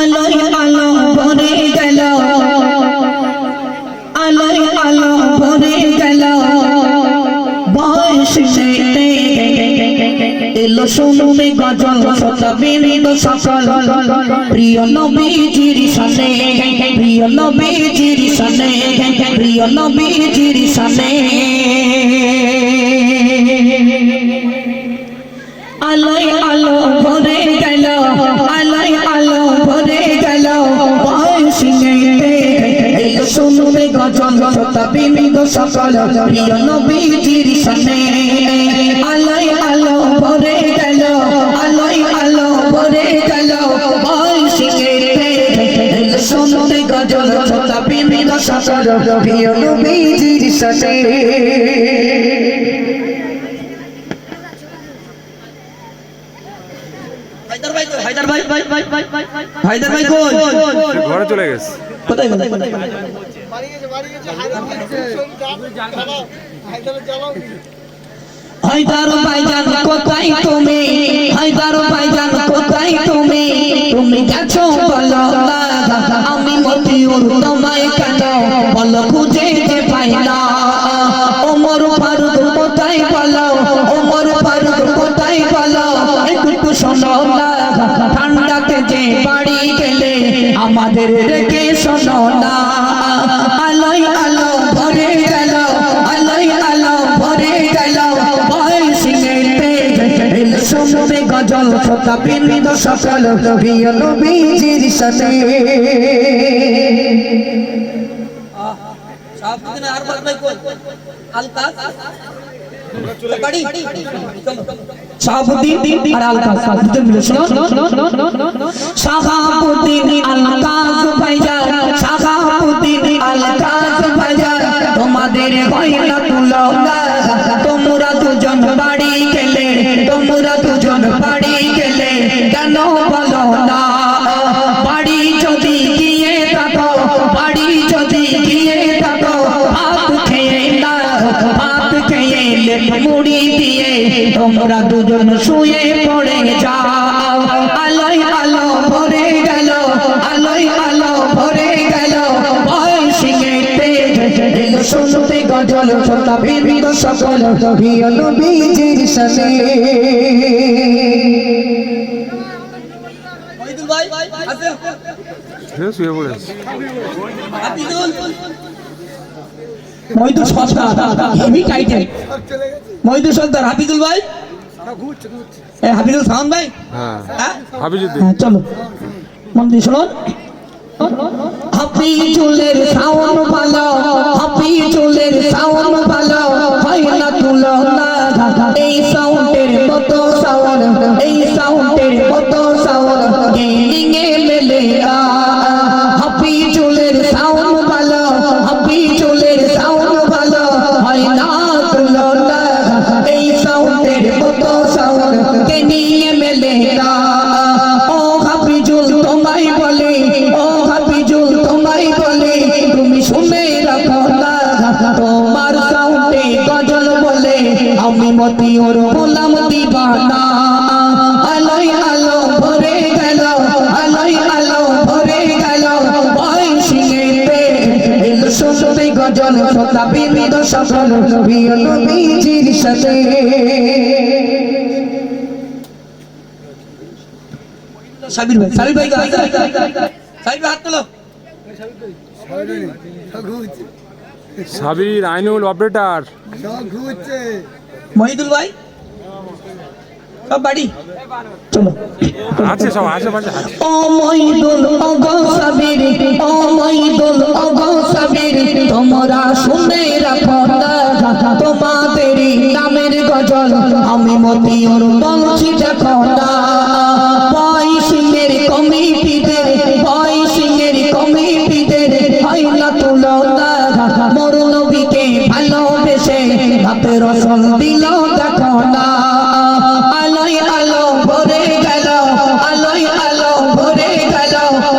আলোয় আলো ভরে গেল আলোয় আলো ভরে গেল বয়সেতে এলো শুনবে গজল শতবিন্দু সকল প্রিয় নবীজির শানে প্রিয় নবীজির শানে প্রিয় নবীজির শানে আলোয় আলো ভরে গেল আলোয় আলো ভরে গেল বয়সেতে এলো শুনবে গজল শতবিন্দু সকল প্রিয় নবীজির শানে আলোয় আলো ভরে গেল আলোয় আলো ভরে গেল বয়সেতে এলো শুনবে গজল শতবিন্দু সকল প্রিয় নবীজির শানে হায়দার ভাই হায়দার ভাই কোন ঘরে চলে গেছে কোথায় কোথায় হায়দার ভাইজান কোথায় তুমি হায়দার ভাইজান কোথায় তুমি তুমি গেছো বলো না আমি মতিউর তোমায় কেন বলো খুঁজে যে পাই না ওমর ফারুক কোথায় বলো ওমর ফারুক কোথায় বলো একটু শোনো না ঠান্ডাতে যে বাড়ি গেলে আমাদের রেখে শোনো না আলোয় আলো ভরে গেল আলোয় আলো ভরে গেল শুনবে গজল শতবিন্দু সকল প্রিয় নবীজির শানে শাহাবুদ্দিন আর আলকাস দুজন মিলে শাহাবুদ্দিন আলকাস ভাইজান শাহাবুদ্দিন আলকাস ভাইজান তোমাদের গয়না তুলো না তোমরা দুজন বাড়ি গেলে তোমরা দুজন বাড়ি গেলে কেন বলো না বাড়ি যদি গিয়ে থাকো বাড়ি যদি গিয়ে থাকো ভাত খেয়ে না ভাত খেয়ে মুড়ি দিয়ে তোমরা দুজন শুয়ে পড়ে যাও আলোয় আলো ভরে গেল আলোয় আলো ভরে গেল বয়সেতে এলো শুনতে গজল শতবিন্দু সকল প্রিয় নবীজির শানে মহিদুল ভাই আছে শুয়ে পড়েছে হাফিজুল মহিদুল সরদার হেভি টাইটেল মহিদুল সরদার হাফিজুল ভাই হাফিজুল সাউন্ড ভাই হ্যাঁ হাফিজুল চলো মন দিয়ে শোনো হাফিজুলের সাউন্ড ভালো হাফিজুলের সাউন্ড ভালো হয় না তুলো না এই সাউন্ডের মতো সাউন্ড এই সাউন্ডের মতো সাউন্ড গেমিং এ মেলে না হাফিজুলের সাউন্ড ভালো হাফিজুলের সাউন্ড ভালো হয় না তুলো না এই সাউন্ডের মতো সাউন্ড গেমিং এ মেলে না ও হাফিজুল তোমায় বলে ও হাফিজুল তোমায় বলে তুমি শুনে রাখো না তোমার সাউন্ডে গজল বলে আমি মতিউর গোলাম দিবানা আলোয় আলো ভরে গেল আলোয় আলো ভরে গেল বয়সেতে এলো শুনবে গজল শতবিন্দু সকল প্রিয় নবীজির শানে সাবির ভাই সাবির ভাই সাবির ভাই হাত তোলো সাবির আইনুল অপারেটর মহিদুল ভাই সব বাড়ি চলো আছে সব আশেপাশে আছে ও মহিদুল ওগো সাবির ও মহিদুল ওগো সাবির তোমরা শুনে রাখো না তোমাদের নামের গজল আমি মতিউর বলছি দেখো না বয়সের কমিটিদের বয়সের কমিটিদের হয় না তুলো না মোর নবীকে ভালোবেসে হাতে রসল দিল দেখো না আলোয় আলো ভরে গেল আলোয় আলো ভরে গেল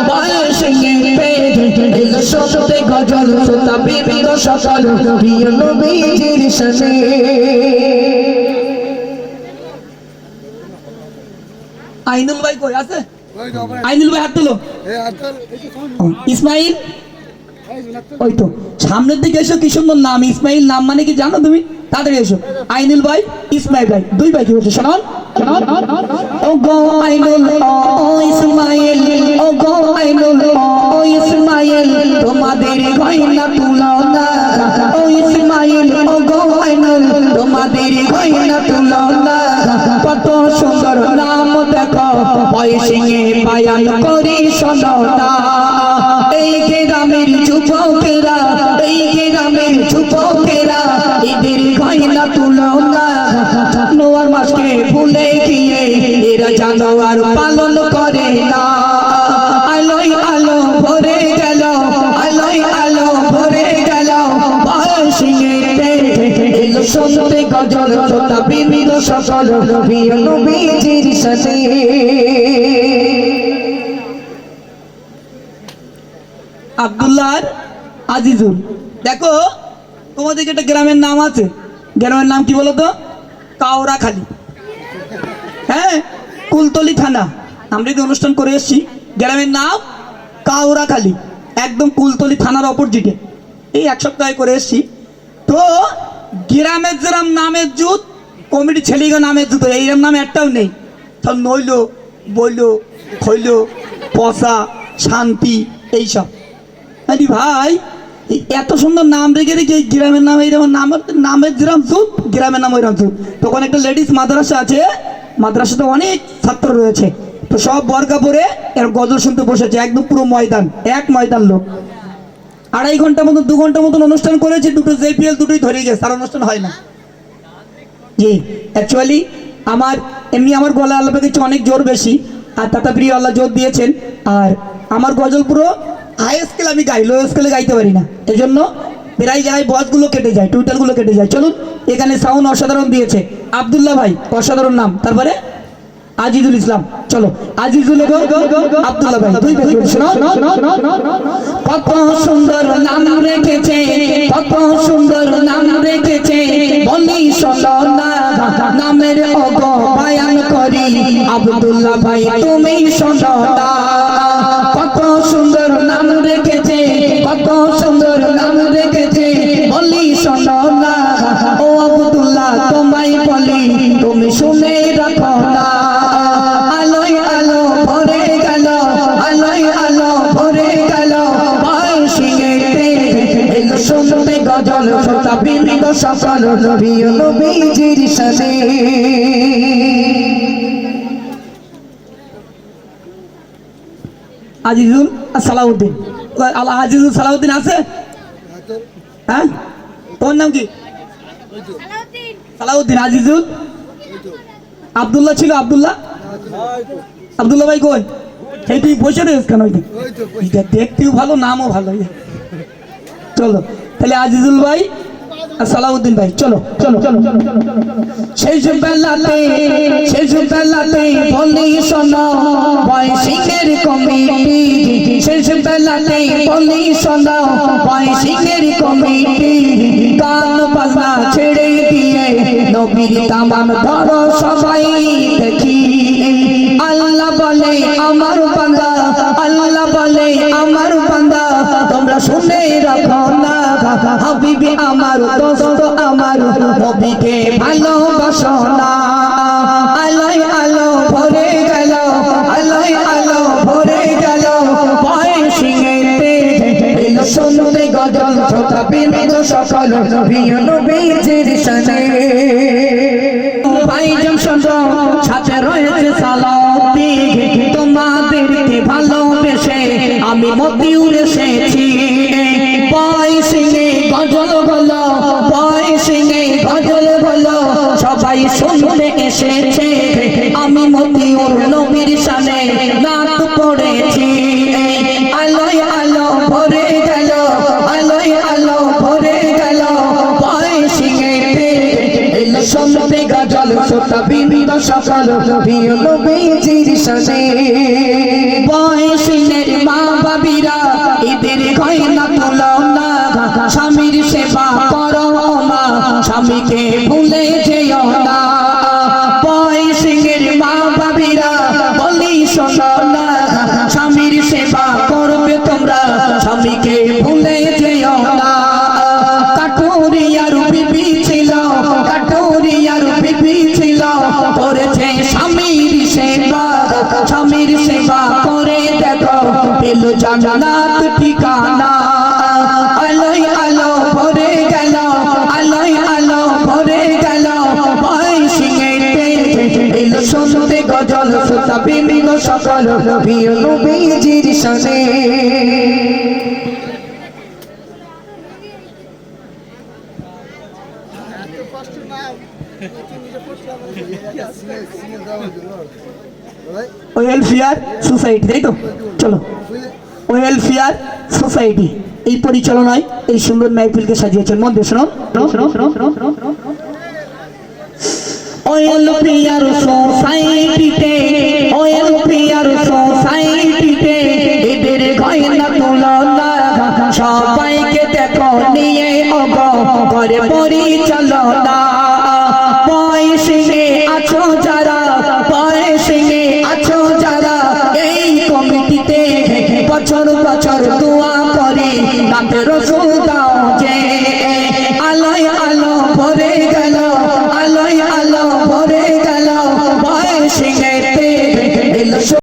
বয়সেতে এলো শুনতে গজল শতবিন্দু সকল প্রিয় নবীজির শানে আইনুল ভাই কই আছে আইনুল ভাই হাত তুলো। ইসমাইল, ওই তো সামনের দিকে এসো, কি সুন্দর নাম ইসমাইল। নাম মানে কি জানো তুমি? তাড়াতাড়ি এসো। আইনুল ভাই, ইসমাইল ভাই, দুই ভাই কি বলছো শোনান। ও গো আইনুল, ও ইসমাইল, ও গো আইনুল, ও ইসমাইল, তোমাদের গয়না তুলো না। ও ইসমাইল, ও গো আইনুল, তোমাদের গয়না তুলো না। কত সুন্দর নাম দেখো, পয়সিঙে বায়ান করি শোনো না। এই গ্রামের যুবকেরা, এই গ্রামের যুবকেরা, এদের গয়না তুলো না। নোয়ার মাসকে ভুলে গিয়ে এরা জানোয়ার পালন করে না। আলোয় আলো ভরে গেল, আলোয় আলো ভরে গেল, পয়সিঙেতে এলো শুনতে গজল, শ্রোতা বিবিধ সকল প্রিয় নবীজির সাথে। আব্দুল্লাহ আজিজুল, দেখো তোমাদের একটা গ্রামের নাম আছে, গ্রামের নাম কি বলো তো? কাওড়াখালী। হ্যাঁ, কুলতলি থানা। আমরা যে অনুষ্ঠান করে এসেছি, গ্রামের নাম কাওড়াখালী, একদম কুলতলি থানার অপোজিটে। এই এক সপ্তাহে করে এসেছি। তো গ্রামের যেরম নামের জুত, কমিটি ছেলেগো নামের জুতো, এইরকম নাম একটাও নেই। সব নইল, বইল, খইল, পশা, শান্তি, এইসব। আরে ভাই, এত সুন্দর নাম রেখে রেখে এই গ্রামের নাম এইরকম নামের যেরকম জুত, গ্রামের নাম ওইরকম জুত। তখন একটা লেডিস মাদ্রাসা আছে, মাদ্রাসাতে অনেক ছাত্র রয়েছে। তো সব বর্গা পরে এর গজল শুনতে বসেছে, একদম পুরো ময়দান, এক ময়দান লোক। 2.5 ঘন্টা মতন 2 ঘন্টা মতন অনুষ্ঠান করেছে, দুটো জেপিএল দুটোই ধরে গেছে, আর অনুষ্ঠান হয় না। জি, অ্যাকচুয়ালি আমার গলা আল্লাহ কিছু অনেক জোর বেশি, আর তাতা প্রিয় আল্লাহ জোর দিয়েছেন। আর আমার গজল পুরো হাই স্কেল আমি গাই, লো স্কেলে গাইতে পারি না। এই জন্য প্রায় জায়গায় বসগুলো কেটে যায়, টুইটারগুলো কেটে যায়। চলুন, এখানে সাউন্ড অসাধারণ দিয়েছে আব্দুল্লাহ ভাই, অসাধারণ নাম। তারপরে আজিজুল ইসলাম, চলো আজিজুল এবং আব্দুল্লাহ ভাই, দুই ভাই শোনো। কত সুন্দর নাম রেখেছে, কত সুন্দর নাম রেখেছে, বলি শোনো না। নামের অগবায়ান করি আব্দুল্লাহ ভাই, তুমি শোনো না। কত সুন্দর নাম রেখেছে, কত সুন্দর নাম রেখেছে, বলি শোনো না। ও আব্দুল্লাহ তোমায় বলি, তুমি শুনে রাখো না। আলোয় আলো ভরে গেল, আলোয় আলো ভরে গেল, পয়সিঙেতে এলো শুনতে গজল, শ্রোতা বিবিধ সকল প্রিয় নবীজির সাথে। আজিজুল সালাউদ্দিন, আজিজুল সালাউদ্দিন আছে? হ্যাঁ, তোমার নাম কি? সালাউদ্দিন। আজিজুল, আব্দুল্লাহ ছিল, আব্দুল্লাহ, আব্দুল্লাহ ভাই কই? এই তুই বসে রয়েছ কেন? এটা দেখতেও ভালো, নামও ভালো। চলো তাহলে আজিজুল ভাই আর সালাউদ্দিন ভাই, চলো চলো চলো। শেষ বেলাতে বলি শোনো, পয়সিঙের কমিটি। শেষ বেলাতে বলি শোনো, পয়সিঙের কমিটি। গান বাজনা ছেড়ে দিয়ে নবীর তামাম ধরো সবাই দেখি। আল্লাহ বলে আমার বান্দা, আল্লাহ বলে আমার বান্দা, তোমরা শুনে রাখো না। হাবিবি আমার, দোস্ত আমার, নবীকে ভালোবাসো না। আলোয় আলো ভরে গেল, আলোয় আলো ভরে গেল, পয়সিঙেতে এলো শুনতে গজল, শ্রোতা বিবিধ সকল প্রিয় নবীজির সাথে। ভাইজান শোনো, সাথে রয়েছে সালাউদ্দিন, তোমাদেরকে ভালোবেসে আমি মতিউর এসেছি। পয়সিঙে গজল বলো, পয়সিঙে গজল বলো, সবাই শুনতে এসেছে। আমি মতিউর নবীর শানে নাত পড়েছি। আলোয় আলো ভরে গেল, আলোয় আলো ভরে গেল, পয়সিঙেতে এলো শুনতে গজল, শ্রোতা বিবিধ সকল প্রিয় নবীজির সাথে। পয়সিঙের মা বাবিরা, এদের গয়না তুলো না। স্বামীর সেবা করো মা, স্বামীকে ভুলে যেও না। পয়সিঙের মা বাবিরা বলি শোনো না। স্বামীর সেবা করবে তোমরা, স্বামীকে ভুলে যেও না। কাটুরিয়ার বিবি ছিল, কাটুরিয়ার বিবি ছিল, করেছে স্বামীর সেবা, স্বামীর সেবা করে দেখো পেল জান্নাত ঠিকানা। আলোয় আলো ভরে গেল, আলোয় আলো ভরে গেল, ভাই সিংহেতে এলো শুনতে গজল, শ্রোতা বিভিন্ন সকল প্রিয় নবীজির শানে। ওয়েলফেয়ার সোসাইটি, তাই তো? চলো, ওয়েলফেয়ার সোসাইটি এই পরিচালনায় এই সুন্দর মাহফিলকে সাজিয়েছেন। মন দিয়ে শোনো। ওয়েলফেয়ার সোসাইটিতে, ওয়েলফেয়ার সোসাইটিতে এদের গয়না তুলনা, সবাইকে দেখো নিয়ে ওগো করে পরিচালনা। বয়সে আছো যারা, বয়সে আছো যারা, এই কমিটিতে বছর বছর দোয়া করে নাতে রসুল দাও